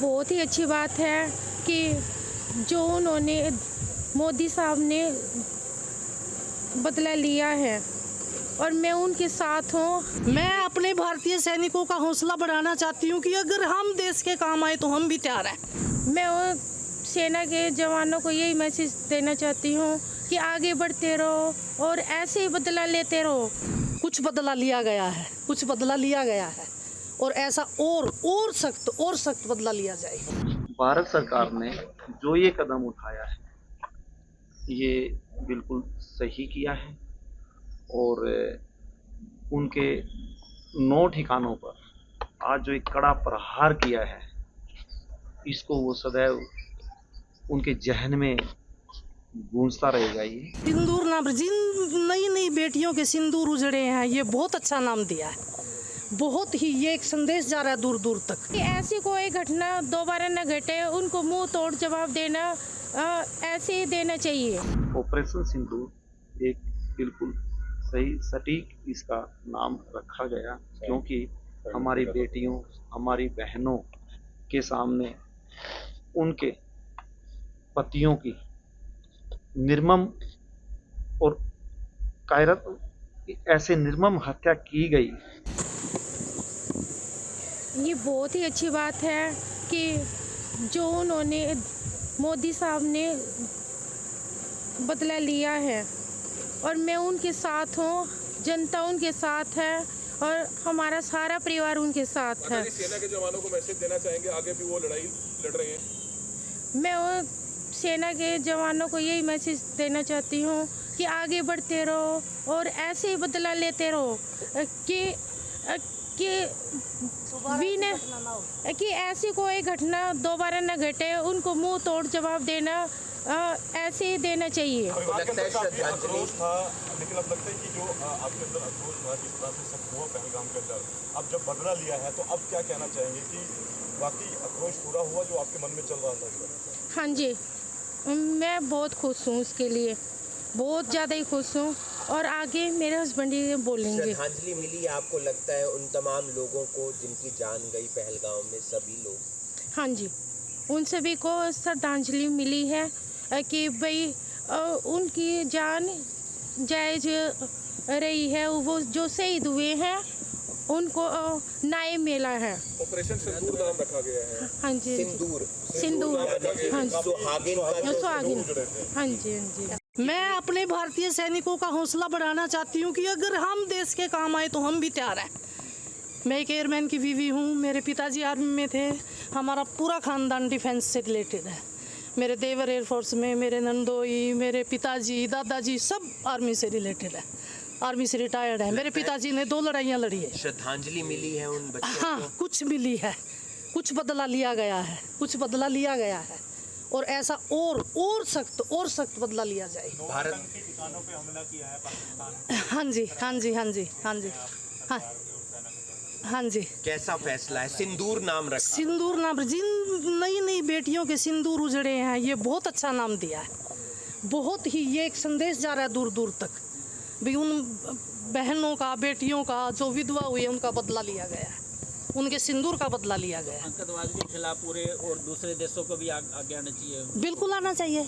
बहुत ही अच्छी बात है कि जो उन्होंने मोदी साहब ने बदला लिया है और मैं उनके साथ हूँ। मैं अपने भारतीय सैनिकों का हौसला बढ़ाना चाहती हूँ कि अगर हम देश के काम आए तो हम भी तैयार हैं। मैं वो सेना के जवानों को यही मैसेज देना चाहती हूँ कि आगे बढ़ते रहो और ऐसे ही बदला लेते रहो। कुछ बदला लिया गया है, कुछ बदला लिया गया है और ऐसा और सख्त बदला लिया जाएगा। भारत सरकार ने जो ये कदम उठाया है ये बिल्कुल सही किया है और उनके 9 ठिकानों पर आज जो एक कड़ा प्रहार किया है इसको वो सदैव उनके जहन में गूंजता रहेगा। ये सिंदूर नाम, जिन नई बेटियों के सिंदूर उजड़े हैं, ये बहुत अच्छा नाम दिया है। बहुत ही ये एक संदेश जा रहा है दूर दूर तक कि ऐसी कोई घटना दोबारा न घटे, उनको मुंह तोड़ जवाब देना ऐसे ही देना चाहिए। ऑपरेशन सिंदूर एक बिल्कुल सही सटीक इसका नाम रखा गया क्योंकि हमारी बेटियों हमारी बहनों के सामने उनके पतियों की निर्मम और कायरत ऐसे निर्मम हत्या की गई। ये बहुत ही अच्छी बात है कि जो उन्होंने मोदी साहब ने बदला लिया है और मैं उनके साथ हूँ। जनता उनके साथ है और हमारा सारा परिवार उनके साथ है। सेना के जवानों को मैसेज देना चाहेंगे, आगे भी वो लड़ाई लड़ रहे हैं। मैं वो सेना के जवानों को यही मैसेज देना चाहती हूँ कि आगे बढ़ते रहो और ऐसे ही बदला लेते रहो कि ऐसी कोई घटना दोबारा न घटे, उनको मुंह तोड़ जवाब देना ऐसे ही देना चाहिए। आक्रोश था, लेकिन अब लगता है कि जो आपके अंदर आक्रोश था, जिस तरह से सब हुआ पहलगाम के अंदर, अब जब बदला लिया है तो अब क्या कहना चाहेंगे कि वाकई आक्रोश पूरा हुआ जो आपके मन में चल रहा था? हाँ जी, मैं बहुत खुश हूँ, उसके लिए बहुत ज़्यादा ही खुश हूँ और आगे मेरे हस्बैंड ही बोलेंगे। श्रद्धांजलि मिली आपको लगता है उन तमाम लोगों को जिनकी जान गई पहलगाम में, सभी लोग? हाँ जी, उन सभी को श्रद्धांजलि मिली है कि भाई उनकी जान जायज रही है, वो जो शहीद हुए हैं उनको न्याय मिला है। ऑपरेशन सिंदूर नाम रखा गया है। हाँ जी, सिंदूर हाँ जी, सुहागिन। हाँ जी, हाँ जी। मैं अपने भारतीय सैनिकों का हौसला बढ़ाना चाहती हूँ कि अगर हम देश के काम आए तो हम भी तैयार हैं। मैं एक एयरमैन की बीवी हूँ, मेरे पिताजी आर्मी में थे, हमारा पूरा खानदान डिफेंस से रिलेटेड है। मेरे देवर एयरफोर्स में, मेरे नंदोई, मेरे पिताजी, दादाजी सब आर्मी से रिलेटेड है, आर्मी से रिटायर्ड है। मेरे पिताजी ने 2 लड़ाइयाँ लड़ी है। श्रद्धांजलि मिली है उन बच्चों को? हाँ, कुछ मिली है, कुछ बदला लिया गया है, कुछ बदला लिया गया है और ऐसा और सख्त बदला लिया जाएगा। भारत के ठिकानों पे हमला किया है पाकिस्तान। हाँ जी, हाँ जी, हाँ जी, हाँ जी, हाँ हाँ जी। कैसा फैसला है? सिंदूर नाम रखा। सिंदूर नाम, जिन नई बेटियों के सिंदूर उजड़े हैं, ये बहुत अच्छा नाम दिया है। बहुत ही ये एक संदेश जा रहा है दूर दूर तक भी उन बहनों का, बेटियों का जो विधवा हुई है उनका बदला लिया गया है, उनके सिंदूर का बदला लिया गया है। आतंकवाद के खिलाफ पूरे और दूसरे देशों को भी आगे आना चाहिए। बिल्कुल आना चाहिए।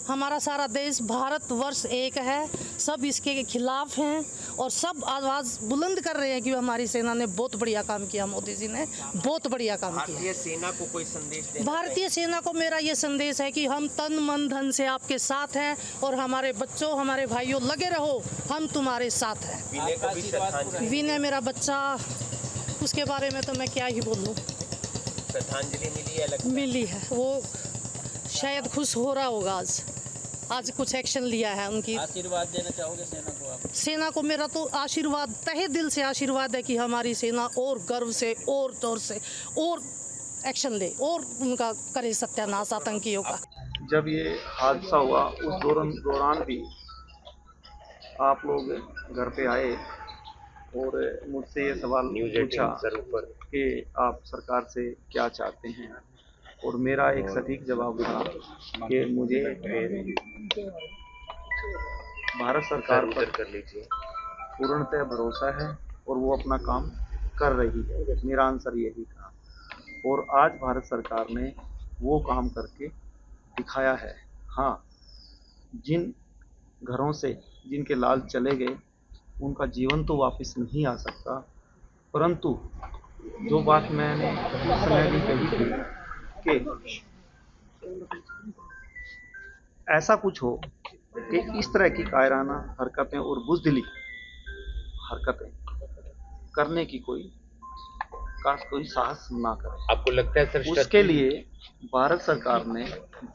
हमारा सारा देश भारतवर्ष एक है, सब इसके खिलाफ हैं और सब आवाज़ बुलंद कर रहे हैं कि हमारी सेना ने बहुत बढ़िया काम किया, मोदी जी ने बहुत बढ़िया काम किया। भारतीय सेना को कोई संदेश देना? भारतीय सेना को मेरा ये संदेश है कि हम तन मन धन से आपके साथ हैं और हमारे बच्चों, हमारे भाइयों, लगे रहो, हम तुम्हारे साथ हैं। विनय को भी श्रद्धांजलि? विनय मेरा बच्चा, उसके बारे में तो मैं क्या ही बोलूँ। श्रद्धांजलि मिली है? मिली है, वो शायद खुश हो रहा होगा। आज कुछ एक्शन लिया है। उनकी आशीर्वाद देना चाहोगे सेना को आप? सेना को मेरा तो आशीर्वाद, तहे दिल से आशीर्वाद है कि हमारी सेना और गर्व से और जोर से और एक्शन ले और उनका करे सत्यानाश आतंकियों का। जब ये हादसा हुआ उस दौरान भी आप लोग घर पे आए और मुझसे ये सवाल पूछा कि आप सरकार से क्या चाहते हैं और मेरा एक सटीक जवाब था कि मुझे भारत सरकार पर पूर्णतः भरोसा है और वो अपना काम कर रही है। मेरा आंसर यही था। और आज भारत सरकार ने वो काम करके दिखाया है। हाँ, जिन घरों से जिनके लाल चले गए उनका जीवन तो वापस नहीं आ सकता, परंतु जो बात मैंने उस समय भी कही थी कि ऐसा कुछ हो कि इस तरह की कायराना हरकतें और बुज़दिली हरकतें करने की कोई साहस ना करे। आपको लगता है सर उसके लिए भारत सरकार ने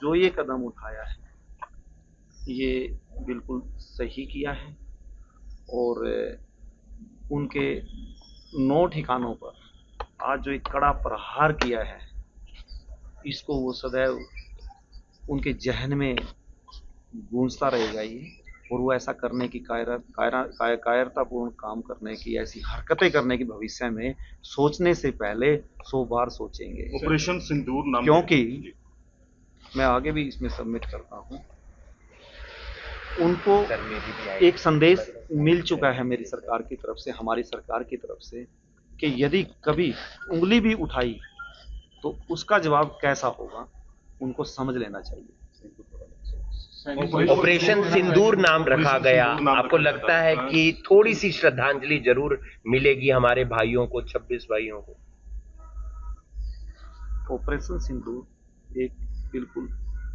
जो ये कदम उठाया है ये बिल्कुल सही किया है और उनके 9 ठिकानों पर आज जो एक कड़ा प्रहार किया है इसको वो सदैव उनके जहन में गूंजता रहेगा ये, और वो ऐसा करने की कायरतापूर्ण काम करने की, ऐसी हरकतें करने की भविष्य में सोचने से पहले 100 बार सोचेंगे। ऑपरेशन सिंदूर नाम, क्योंकि मैं आगे भी इसमें सबमिट करता हूँ, उनको एक संदेश मिल चुका है मेरी सरकार की तरफ से, हमारी सरकार की तरफ से, कि यदि कभी उंगली भी उठाई तो उसका जवाब कैसा होगा उनको समझ लेना चाहिए। ऑपरेशन सिंदूर नाम रखा गया, आपको लगता है कि थोड़ी सी श्रद्धांजलि जरूर मिलेगी हमारे भाइयों को, 26 भाइयों को? ऑपरेशन सिंदूर एक बिल्कुल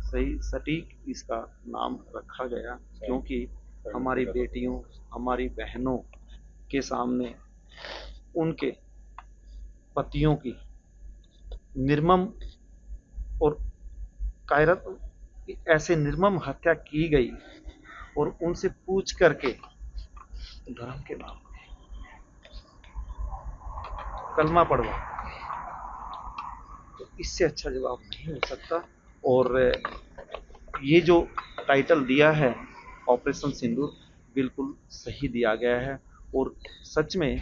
सही सटीक इसका नाम रखा गया, क्योंकि हमारी बेटियों, हमारी बहनों के सामने उनके पतियों की निर्मम और कायरत ऐसे निर्मम हत्या की गई और उनसे पूछ करके धर्म के नाम पे कलमा पढ़वा, तो इससे अच्छा जवाब नहीं हो सकता। और ये जो टाइटल दिया है ऑपरेशन सिंदूर बिल्कुल सही दिया गया है, और सच में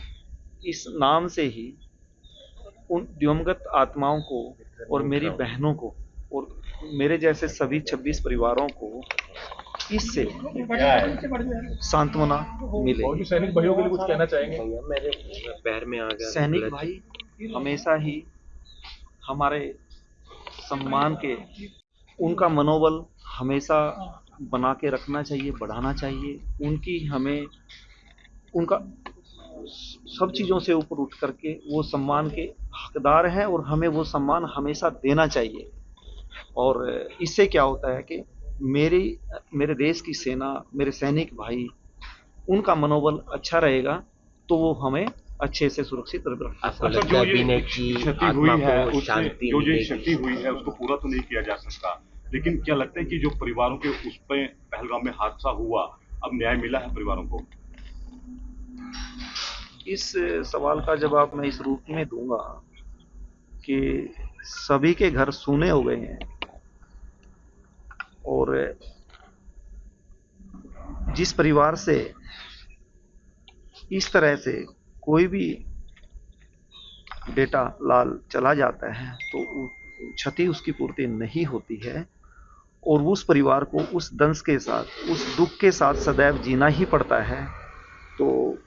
इस नाम से ही उन दिवंगत आत्माओं को और मेरी बहनों को और मेरे जैसे सभी 26 परिवारों को इससे सांत्वना मिले। सैनिक भाइयों के लिए कुछ कहना चाहेंगे? मेरे पैर में आ गया। सैनिक भाई हमेशा ही हमारे सम्मान के, उनका मनोबल हमेशा बना के रखना चाहिए, बढ़ाना चाहिए। उनकी हमें उनका सब चीज़ों से ऊपर उठ करके वो सम्मान के हकदार हैं और हमें वो सम्मान हमेशा देना चाहिए। और इससे क्या होता है कि मेरे देश की सेना, मेरे सैनिक भाई, उनका मनोबल अच्छा रहेगा तो वो हमें अच्छे से सुरक्षित रखेगा। जो ये क्षति हुई है उससे, जो ये क्षति हुई है उसको पूरा तो नहीं किया जा सकता, लेकिन क्या लगता है कि जो परिवारों के उस पे पहलगाम में हादसा हुआ, अब न्याय मिला है परिवारों को? इस सवाल का जवाब मैं इस रूप में दूंगा कि सभी के घर सूने हो गए हैं और जिस परिवार से इस तरह से कोई भी बेटा लाल चला जाता है तो क्षति उसकी पूर्ति नहीं होती है और उस परिवार को उस दंश के साथ, उस दुख के साथ सदैव जीना ही पड़ता है। तो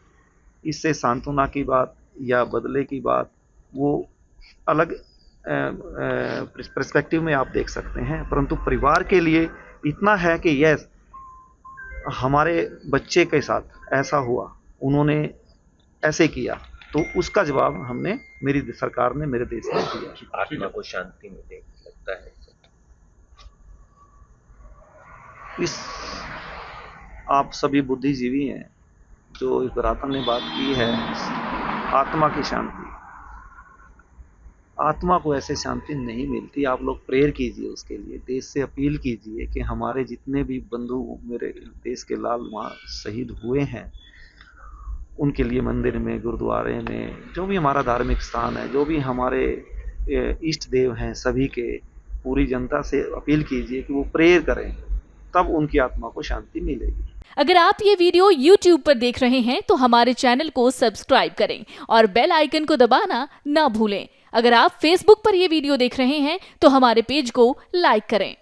इससे सांत्वना की बात या बदले की बात वो अलग पर्सपेक्टिव में आप देख सकते हैं, परंतु परिवार के लिए इतना है कि यस, हमारे बच्चे के साथ ऐसा हुआ, उन्होंने ऐसे किया, तो उसका जवाब हमने, मेरी सरकार ने मेरे देश में दिया। आत्मा को शांति मिले, लगता है इस आप सभी बुद्धिजीवी हैं जो इस बरातन ने बात की है, आत्मा की शांति, आत्मा को ऐसे शांति नहीं मिलती। आप लोग प्रेयर कीजिए उसके लिए, देश से अपील कीजिए कि हमारे जितने भी बंधु मेरे देश के लाल वहाँ शहीद हुए हैं उनके लिए मंदिर में, गुरुद्वारे में, जो भी हमारा धार्मिक स्थान है, जो भी हमारे इष्ट देव हैं, सभी के पूरी जनता से अपील कीजिए कि वो प्रेयर करें, तब उनकी आत्मा को शांति मिलेगी। अगर आप ये वीडियो YouTube पर देख रहे हैं तो हमारे चैनल को सब्सक्राइब करें और बेल आइकन को दबाना ना भूलें। अगर आप Facebook पर ये वीडियो देख रहे हैं तो हमारे पेज को लाइक करें।